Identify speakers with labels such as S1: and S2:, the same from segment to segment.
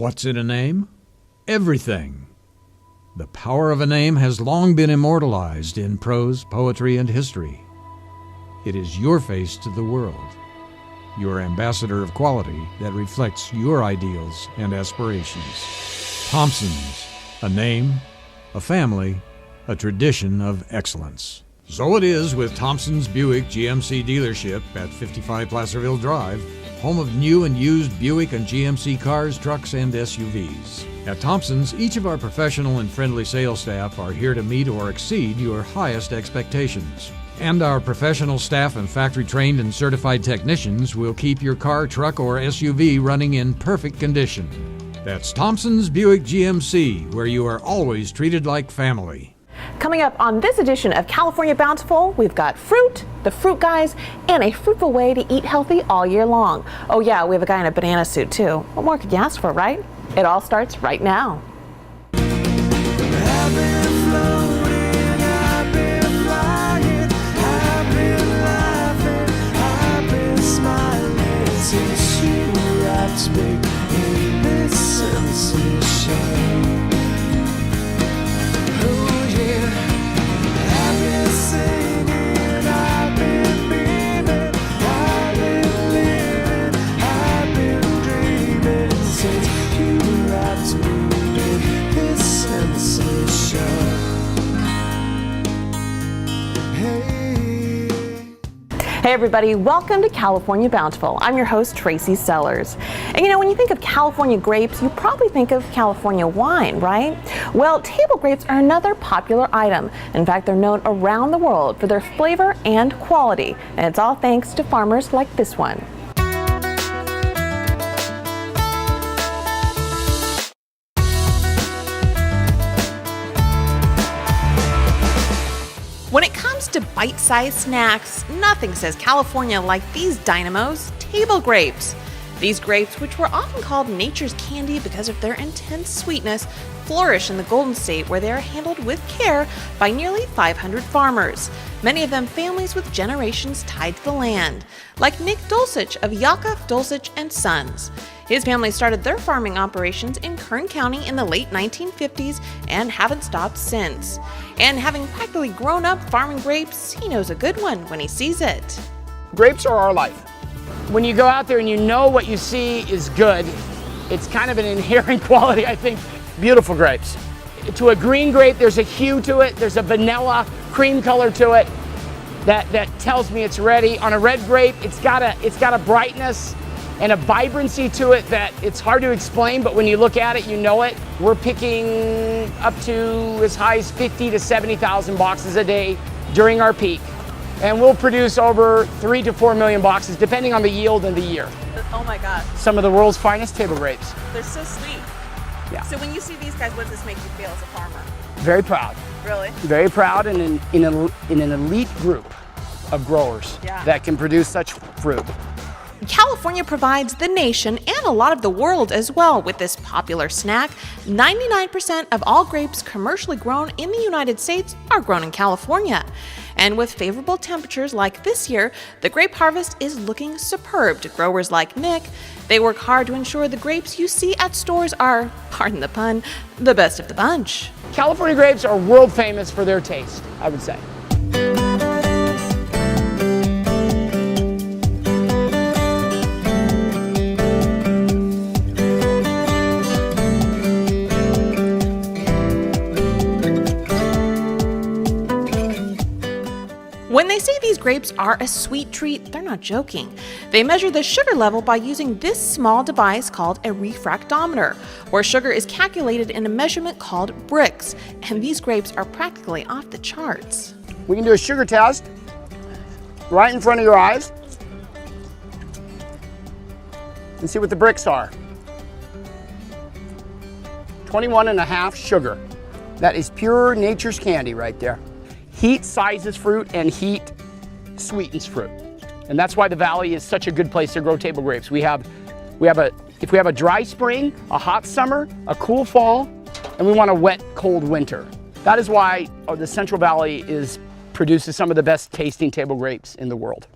S1: What's in a name? Everything. The power of a name has long been immortalized in prose, poetry, and history. It is your face to the world, your ambassador of quality that reflects your ideals and aspirations. Thompson's, a name, a family, a tradition of excellence. So it is with Thompson's Buick GMC dealership at 55 Placerville Drive, home of new and used Buick and GMC cars, trucks, and SUVs. At Thompson's, each of our professional and friendly sales staff are here to meet or exceed your highest expectations. And our professional staff and factory-trained and certified technicians will keep your car, truck, or SUV running in perfect condition. That's Thompson's Buick GMC, where you are always treated like family.
S2: Coming up on this edition of California Bountiful, we've got fruit, the fruit guys, and a fruitful way to eat healthy all year long. Oh yeah, we have a guy in a banana suit too. What more could you ask for, right? It all starts right now. Hey everybody, welcome to California Bountiful. I'm your host, Tracy Sellers. And when you think of California grapes, you probably think of California wine, right? Well, table grapes are another popular item. In fact, they're known around the world for their flavor and quality. And it's all thanks to farmers like this one. When it comes to bite-sized snacks, nothing says California like these dynamos, table grapes. These grapes, which were often called nature's candy because of their intense sweetness, flourish in the Golden State where they are handled with care by nearly 500 farmers, many of them families with generations tied to the land, like Nick Dulcich of Yakov Dulcich and Sons. His family started their farming operations in Kern County in the late 1950s and haven't stopped since. And having practically grown up farming grapes, he knows a good one when he sees it.
S3: Grapes are our life. When you go out there and you know what you see is good, it's kind of an inherent quality, I think. Beautiful grapes. To a green grape, there's a hue to it, there's a vanilla cream color to it that tells me it's ready. On a red grape, it's got a brightness and a vibrancy to it that it's hard to explain, but when you look at it, you know it. We're picking up to as high as 50 to 70,000 boxes a day during our peak. And we'll produce over 3 to 4 million boxes, depending on the yield and the year.
S2: Oh my God.
S3: Some of the world's finest table grapes.
S2: They're so sweet.
S3: Yeah.
S2: So when you see these guys, what does this make you feel as a farmer?
S3: Very proud.
S2: Really?
S3: Very proud and in an elite group of growers that can produce such fruit.
S2: California provides the nation and a lot of the world as well with this popular snack. 99% of all grapes commercially grown in the United States are grown in California. And with favorable temperatures like this year, the grape harvest is looking superb to growers like Nick. They work hard to ensure the grapes you see at stores are, pardon the pun, the best of the bunch.
S3: California grapes are world famous for their taste, I would say.
S2: When they say these grapes are a sweet treat, they're not joking. They measure the sugar level by using this small device called a refractometer, where sugar is calculated in a measurement called Brix, and these grapes are practically off the charts.
S3: We can do a sugar test right in front of your eyes and see what the Brix are. 21.5 sugar. That is pure nature's candy right there. Heat sizes fruit and heat sweetens fruit. And that's why the Valley is such a good place to grow table grapes. If we have a dry spring, a hot summer, a cool fall, and we want a wet, cold winter. That is why the Central Valley produces some of the best tasting table grapes in the world.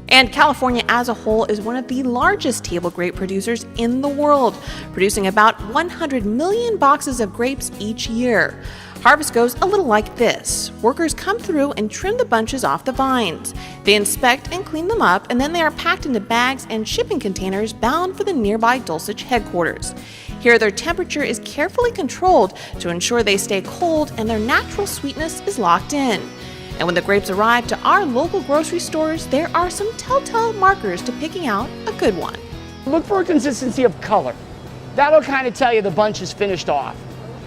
S2: And California as a whole is one of the largest table grape producers in the world, producing about 100 million boxes of grapes each year. Harvest goes a little like this. Workers come through and trim the bunches off the vines. They inspect and clean them up, and then they are packed into bags and shipping containers bound for the nearby Dulcich headquarters. Here, their temperature is carefully controlled to ensure they stay cold and their natural sweetness is locked in. And when the grapes arrive to our local grocery stores, there are some telltale markers to picking out a good one.
S3: Look for a consistency of color. That'll kind of tell you the bunch is finished off.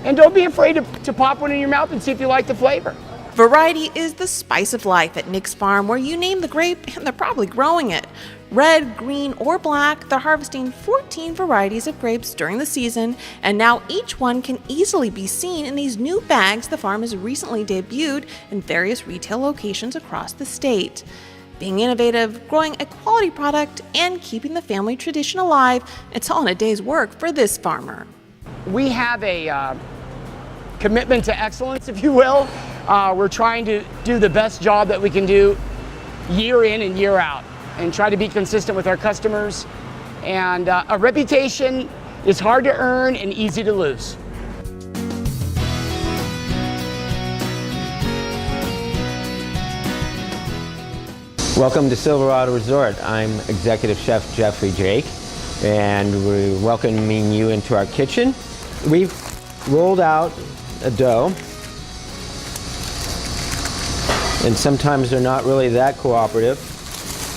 S3: And don't be afraid to pop one in your mouth and see if you like the flavor.
S2: Variety is the spice of life at Nick's Farm, where you name the grape and they're probably growing it. Red, green, or black, they're harvesting 14 varieties of grapes during the season, and now each one can easily be seen in these new bags the farm has recently debuted in various retail locations across the state. Being innovative, growing a quality product, and keeping the family tradition alive, it's all in a day's work for this farmer.
S3: We have a commitment to excellence, if you will. We're trying to do the best job that we can do year in and year out and try to be consistent with our customers. And a reputation is hard to earn and easy to lose.
S4: Welcome to Silverado Resort. I'm Executive Chef Jeffrey Jake, and we're welcoming you into our kitchen. We've rolled out a dough, and sometimes they're not really that cooperative,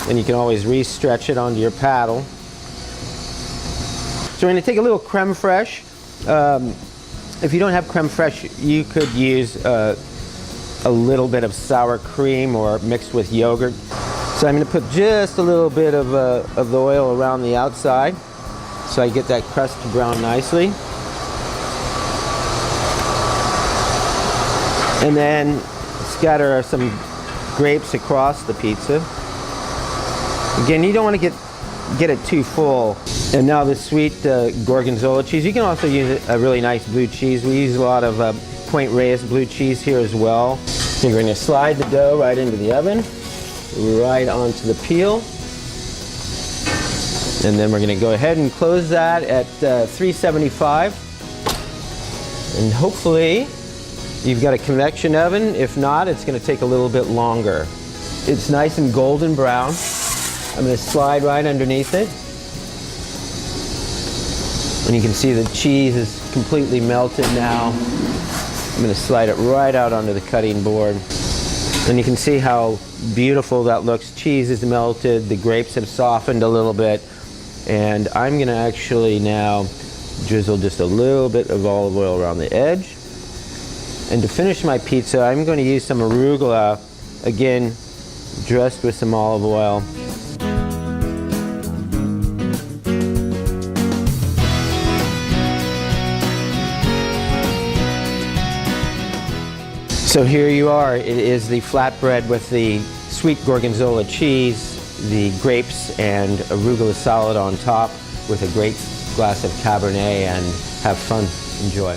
S4: and you can always re-stretch it onto your paddle. So we're going to take a little creme fraiche. If you don't have creme fraiche, you could use a little bit of sour cream or mixed with yogurt. So I'm going to put just a little bit of the oil around the outside so I get that crust to brown nicely. And then scatter some grapes across the pizza. Again, you don't want to get it too full. And now the sweet gorgonzola cheese. You can also use a really nice blue cheese. We use a lot of Point Reyes blue cheese here as well. You're going to slide the dough right into the oven, right onto the peel. And then we're going to go ahead and close that at 375. And hopefully you've got a convection oven. If not, it's going to take a little bit longer. It's nice and golden brown. I'm going to slide right underneath it. And you can see the cheese is completely melted now. I'm going to slide it right out onto the cutting board. And you can see how beautiful that looks. Cheese is melted, the grapes have softened a little bit. And I'm going to actually now drizzle just a little bit of olive oil around the edge. And to finish my pizza, I'm going to use some arugula, again, dressed with some olive oil. So here you are. It is the flatbread with the sweet gorgonzola cheese, the grapes and arugula salad on top with a great glass of Cabernet, and have fun. Enjoy.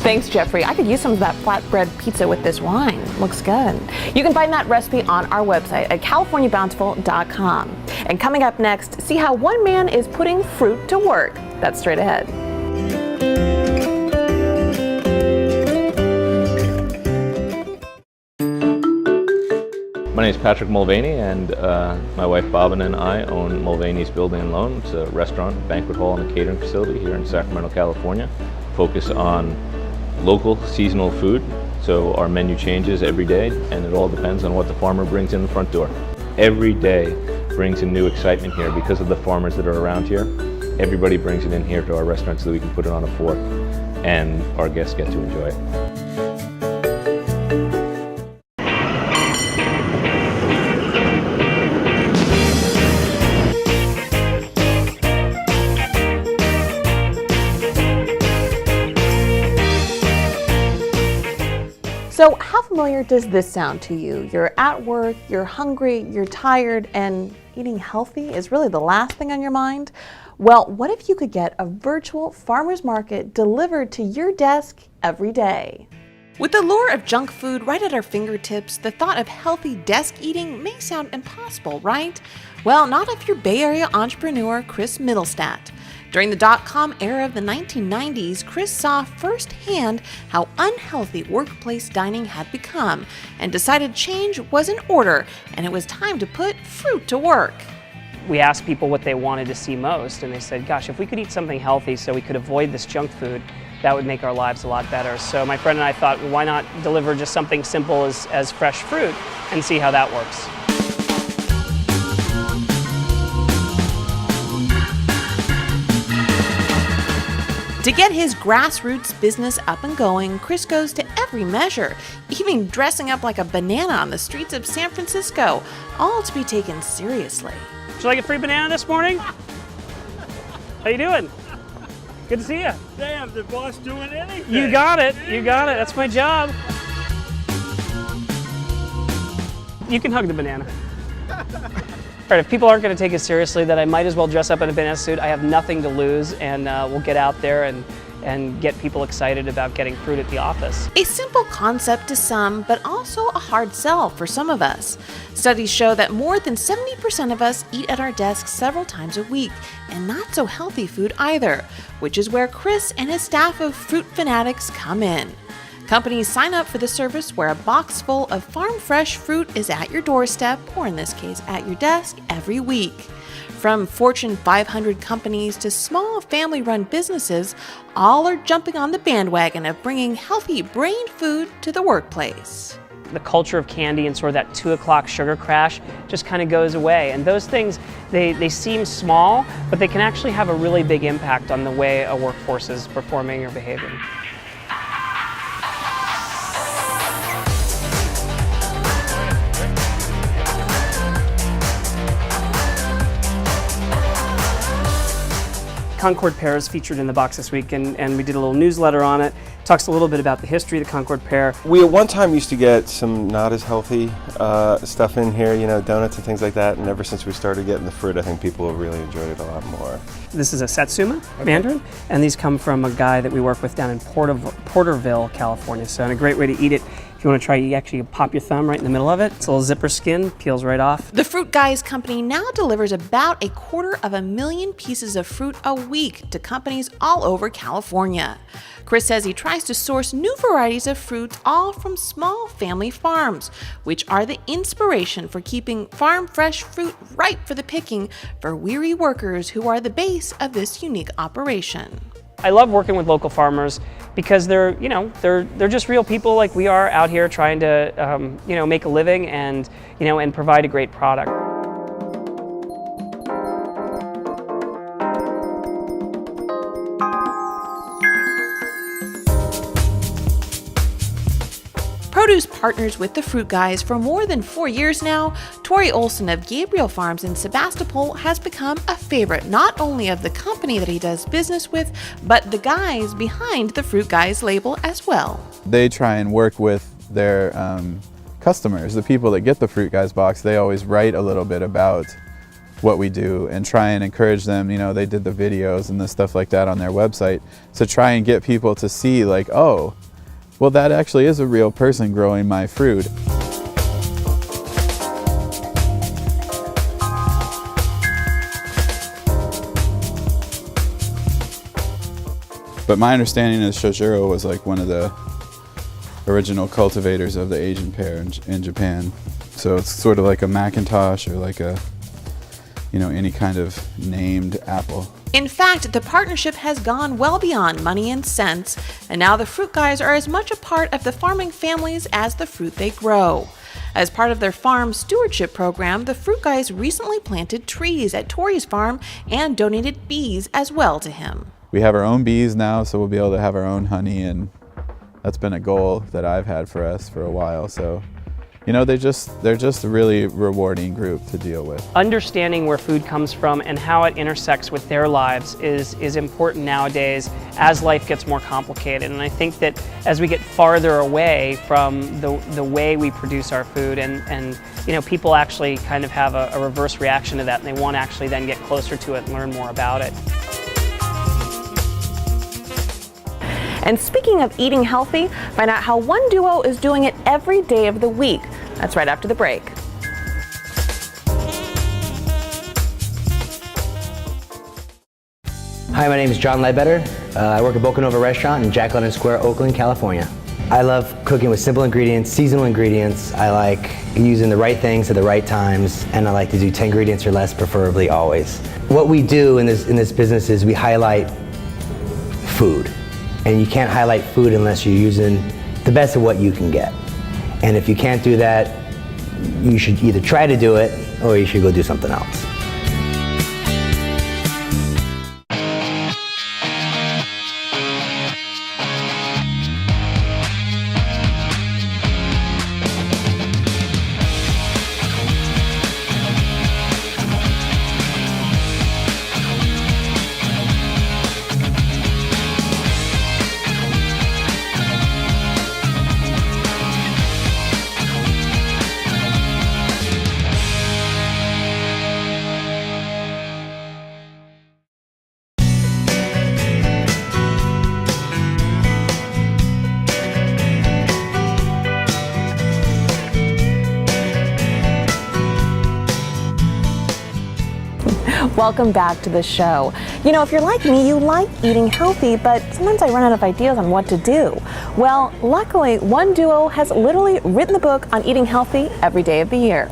S2: Thanks, Jeffrey. I could use some of that flatbread pizza with this wine. Looks good. You can find that recipe on our website at californiabountiful.com. And coming up next, see how one man is putting fruit to work. That's straight ahead.
S5: My name is Patrick Mulvaney, and my wife Bobbin and I own Mulvaney's Building and Loan. It's a restaurant, banquet hall, and a catering facility here in Sacramento, California. Focus on local, seasonal food. So our menu changes every day, and it all depends on what the farmer brings in the front door. Every day brings a new excitement here because of the farmers that are around here. Everybody brings it in here to our restaurant so that we can put it on a fork, and our guests get to enjoy it.
S2: So how familiar does this sound to you? You're at work, you're hungry, you're tired, and eating healthy is really the last thing on your mind? Well, what if you could get a virtual farmer's market delivered to your desk every day? With the lure of junk food right at our fingertips, the thought of healthy desk eating may sound impossible, right? Well, not if you're Bay Area entrepreneur Chris Middlestat. During the dot-com era of the 1990s, Chris saw firsthand how unhealthy workplace dining had become and decided change was in order and it was time to put fruit to work.
S6: We asked people what they wanted to see most, and they said, gosh, if we could eat something healthy so we could avoid this junk food, that would make our lives a lot better. So my friend and I thought, well, why not deliver just something simple as fresh fruit and see how that works.
S2: To get his grassroots business up and going, Chris goes to every measure, even dressing up like a banana on the streets of San Francisco, all to be taken seriously.
S6: Would you like a free banana this morning? How you doing? Good to see you.
S7: Damn, the boss doing anything.
S6: You got it. You got it. That's my job. You can hug the banana. All right, if people aren't going to take it seriously, then I might as well dress up in a banana suit. I have nothing to lose, and we'll get out there and get people excited about getting fruit at the office.
S2: A simple concept to some, but also a hard sell for some of us. Studies show that more than 70% of us eat at our desks several times a week, and not so healthy food either, which is where Chris and his staff of fruit fanatics come in. Companies sign up for the service where a box full of farm-fresh fruit is at your doorstep, or in this case, at your desk, every week. From Fortune 500 companies to small family-run businesses, all are jumping on the bandwagon of bringing healthy brain food to the workplace.
S6: The culture of candy and sort of that 2 o'clock sugar crash just kind of goes away. And those things, they seem small, but they can actually have a really big impact on the way a workforce is performing or behaving. Concord pear is featured in the box this week, and we did a little newsletter on it. Talks a little bit about the history of the Concord pear.
S8: We at one time used to get some not as healthy stuff in here, you know, donuts and things like that, and ever since we started getting the fruit, I think people have really enjoyed it a lot more.
S6: This is a Satsuma mandarin, and these come from a guy that we work with down in Porterville, California. So, and a great way to eat it. If you want to try, you actually pop your thumb right in the middle of it. It's a little zipper skin, peels right off.
S2: The Fruit Guys company now delivers about 250,000 pieces of fruit a week to companies all over California. Chris says he tries to source new varieties of fruits, all from small family farms, which are the inspiration for keeping farm-fresh fruit ripe for the picking for weary workers who are the base of this unique operation.
S6: I love working with local farmers because they're just real people like we are out here trying to, make a living and provide a great product.
S2: Produce partners with the Fruit Guys for more than 4 years now. Tori Olson of Gabriel Farms in Sebastopol has become a favorite not only of the company that he does business with, but the guys behind the Fruit Guys label as well.
S9: They try and work with their customers, the people that get the Fruit Guys box. They always write a little bit about what we do and try and encourage them. You know, they did the videos and the stuff like that on their website to try and get people to see like, oh, well, that actually is a real person growing my fruit. But my understanding is Shojuro was like one of the original cultivators of the Asian pear in Japan. So it's sort of like a Macintosh or like a, any kind of named apple.
S2: In fact, the partnership has gone well beyond money and cents, and now the Fruit Guys are as much a part of the farming families as the fruit they grow. As part of their farm stewardship program, the Fruit Guys recently planted trees at Tori's farm and donated bees as well to him.
S9: We have our own bees now, so we'll be able to have our own honey, and that's been a goal that I've had for us for a while. So, they're just a really rewarding group to deal with.
S6: Understanding where food comes from and how it intersects with their lives is important nowadays as life gets more complicated. And I think that as we get farther away from the way we produce our food and people actually kind of have a reverse reaction to that, and they want to actually then get closer to it and learn more about it.
S2: And speaking of eating healthy, find out how one duo is doing it every day of the week. That's right after the break.
S10: Hi, my name is John Ledbetter. I work at Boca Nova Restaurant in Jack London Square, Oakland, California. I love cooking with simple ingredients, seasonal ingredients. I like using the right things at the right times, and I like to do 10 ingredients or less, preferably always. What we do in this business is we highlight food. And you can't highlight food unless you're using the best of what you can get. And if you can't do that, you should either try to do it or you should go do something else.
S2: Welcome back to the show. You know, if you're like me, you like eating healthy, but sometimes I run out of ideas on what to do. Well, luckily, one duo has literally written the book on eating healthy every day of the year.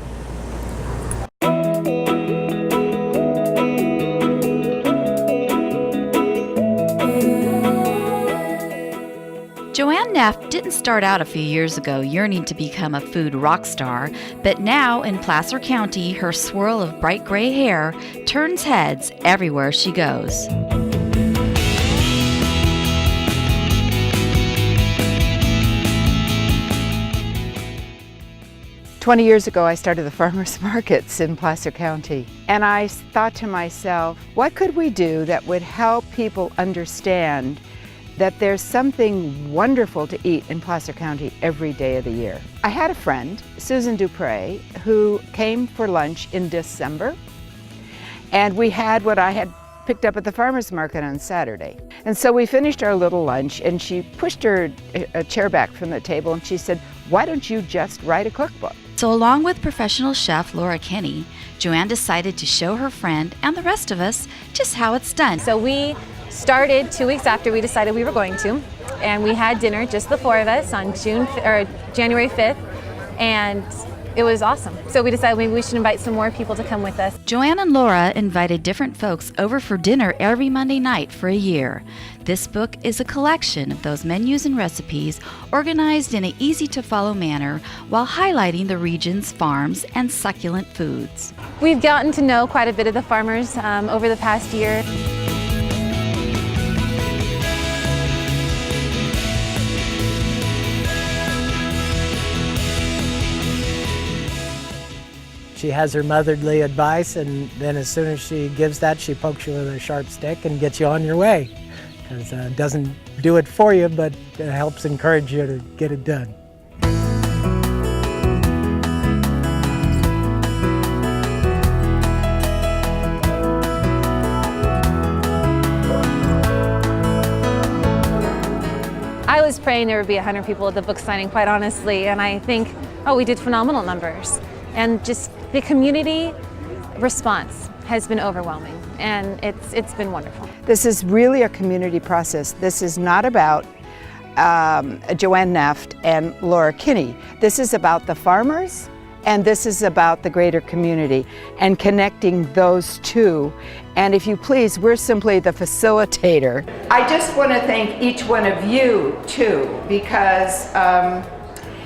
S11: Joanne Neff didn't start out a few years ago yearning to become a food rock star, but now in Placer County, her swirl of bright gray hair turns heads everywhere she goes.
S12: "20 years ago, I started the farmers markets in Placer County, and I thought to myself, what could we do that would help people understand that there's something wonderful to eat in Placer County every day of the year? I had a friend, Susan Dupre, who came for lunch in December, and we had what I had picked up at the farmer's market on Saturday. And so we finished our little lunch, and she pushed a chair back from the table, and she said, "Why don't you just write a cookbook?"
S11: So along with professional chef Laura Kinney, Joanne decided to show her friend and the rest of us just how it's done.
S13: So we started 2 weeks after we decided we were going to, and we had dinner, just the four of us, on January 5th, and it was awesome. So we decided maybe we should invite some more people to come with us.
S11: Joanne and Laura invited different folks over for dinner every Monday night for a year. This book is a collection of those menus and recipes organized in an easy-to-follow manner while highlighting the region's farms and succulent foods.
S13: We've gotten to know quite a bit of the farmers over the past year.
S14: She has her motherly advice, and then as soon as she gives that, she pokes you with a sharp stick and gets you on your way. Because it doesn't do it for you, but it helps encourage you to get it done.
S13: I was praying there would be 100 people at the book signing, quite honestly, and I think, we did phenomenal numbers. And just the community response has been overwhelming, and it's been wonderful.
S12: This is really a community process. This is not about Joanne Neff and Laura Kinney. This is about the farmers, and this is about the greater community and connecting those two. And if you please, we're simply the facilitator. I just want to thank each one of you too, because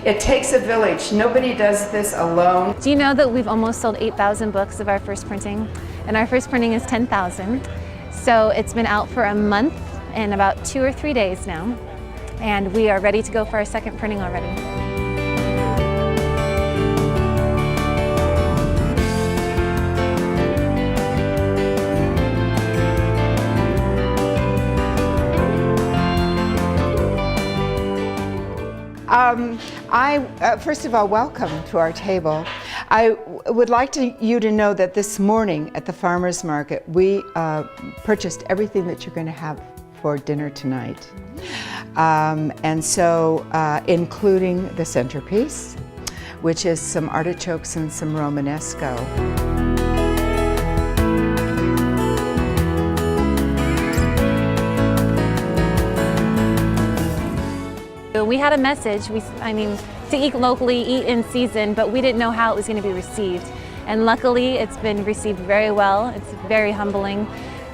S12: it takes a village. Nobody does this alone.
S13: Do you know that we've almost sold 8,000 books of our first printing? And our first printing is 10,000. So it's been out for a month and about 2 or 3 days now. And we are ready to go for our second printing already.
S12: First of all, welcome to our table. I would like you to know that this morning at the farmers market, we purchased everything that you're going to have for dinner tonight. And so including the centerpiece, which is some artichokes and some Romanesco.
S13: We had a message, to eat locally, eat in season, but we didn't know how it was going to be received. And luckily, it's been received very well. It's very humbling.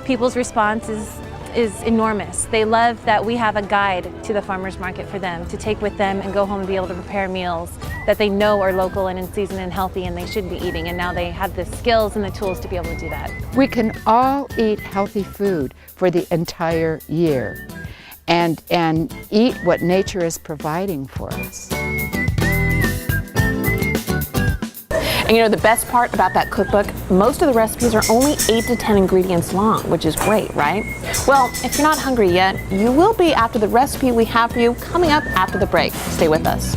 S13: People's response is enormous. They love that we have a guide to the farmers market for them to take with them and go home and be able to prepare meals that they know are local and in season and healthy and they should be eating. And now they have the skills and the tools to be able to do that.
S12: We can all eat healthy food for the entire year and eat what nature is providing for us.
S2: And you know, the best part about that cookbook, most of the recipes are only 8 to 10 ingredients long, which is great, right? Well, if you're not hungry yet, you will be after the recipe we have for you coming up after the break. Stay with us.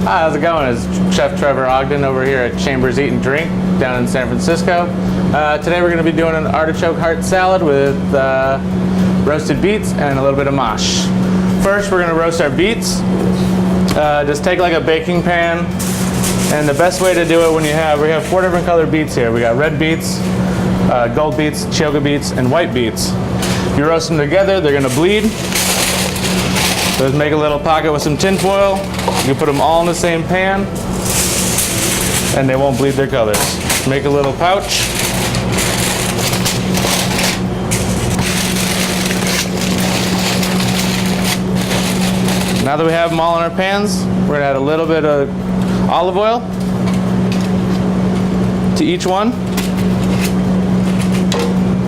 S15: Hi, how's it going? It's Chef Trevor Ogden over here at Chambers Eat and Drink down in San Francisco. Today we're going to be doing an artichoke heart salad with roasted beets and a little bit of mash. First we're going to roast our beets. Just take like a baking pan, and the best way to do it we have 4 different colored beets here. We got red beets, gold beets, choga beets, and white beets. You roast them together, they're going to bleed. So just make a little pocket with some tin foil. You can put them all in the same pan and they won't bleed their colors. Make a little pouch. Now that we have them all in our pans, we're gonna add a little bit of olive oil to each one.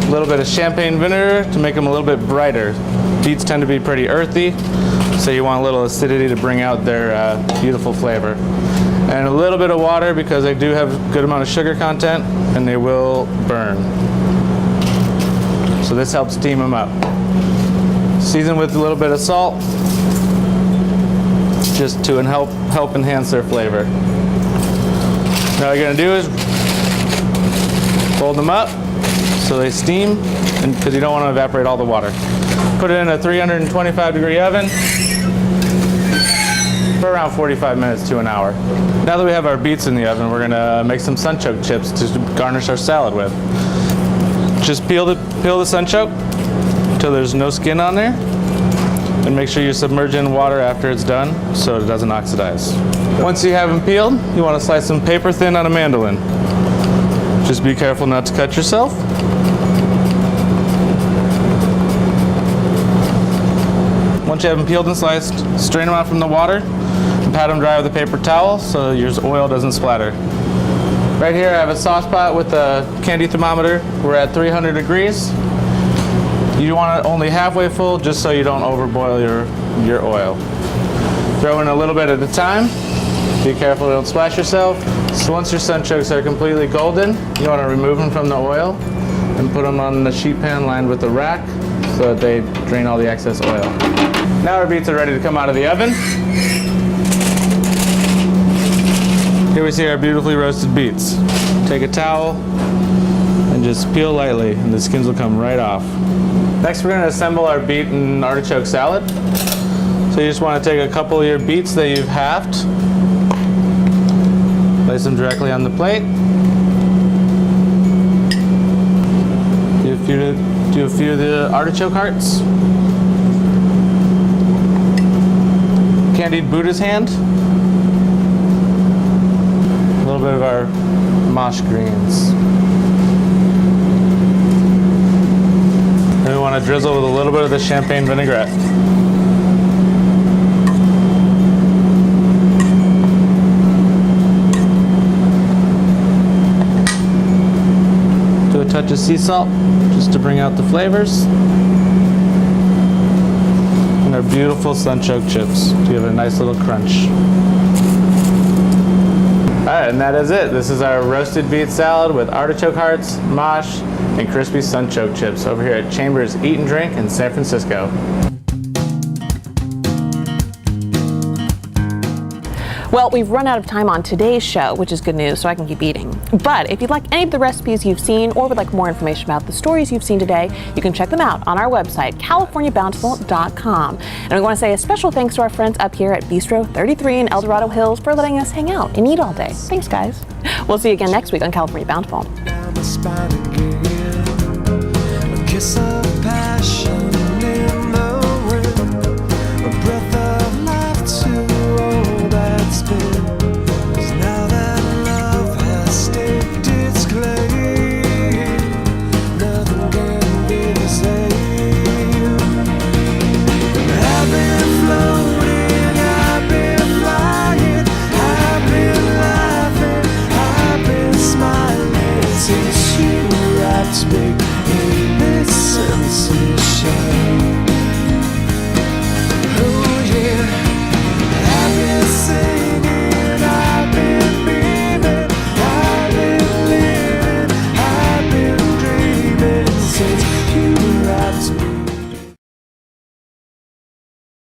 S15: A little bit of champagne vinegar to make them a little bit brighter. Beets tend to be pretty earthy, so you want a little acidity to bring out their beautiful flavor. And a little bit of water because they do have a good amount of sugar content and they will burn. So this helps steam them up. Season with a little bit of salt just to help enhance their flavor. Now what you're going to do is fold them up so they steam, because you don't want to evaporate all the water. Put it in a 325-degree oven for around 45 minutes to an hour. Now that we have our beets in the oven, we're going to make some sunchoke chips to garnish our salad with. Just peel the sunchoke until there's no skin on there, and make sure you submerge in water after it's done so it doesn't oxidize. Once you have them peeled, you want to slice them paper thin on a mandolin. Just be careful not to cut yourself. Once you have them peeled and sliced, strain them out from the water and pat them dry with a paper towel so your oil doesn't splatter. Right here I have a sauce pot with a candy thermometer. We're at 300 degrees. You want it only halfway full just so you don't overboil your oil. Throw in a little bit at a time. Be careful you don't splash yourself. So once your sunchokes are completely golden, you want to remove them from the oil and put them on the sheet pan lined with a rack so that they drain all the excess oil. Now our beets are ready to come out of the oven. Here we see our beautifully roasted beets. Take a towel and just peel lightly and the skins will come right off. Next we're going to assemble our beet and artichoke salad. So you just want to take a couple of your beets that you've halved, place them directly on the plate. Do a few of the artichoke hearts. candied Buddha's hand. A little bit of our mosh greens. And we want to drizzle with a little bit of the champagne vinaigrette. Do a touch of sea salt just to bring out the flavors. And our beautiful sun-choke chips to give it a nice little crunch. Alright, and that is it. This is our roasted beet salad with artichoke hearts, mosh, and crispy sun-choke chips over here at Chambers Eat and Drink in San Francisco.
S2: Well, we've run out of time on today's show, which is good news, so I can keep eating. But if you'd like any of the recipes you've seen or would like more information about the stories you've seen today, you can check them out on our website, CaliforniaBountiful.com. And we want to say a special thanks to our friends up here at Bistro 33 in El Dorado Hills for letting us hang out and eat all day. Thanks, guys. We'll see you again next week on California Bountiful.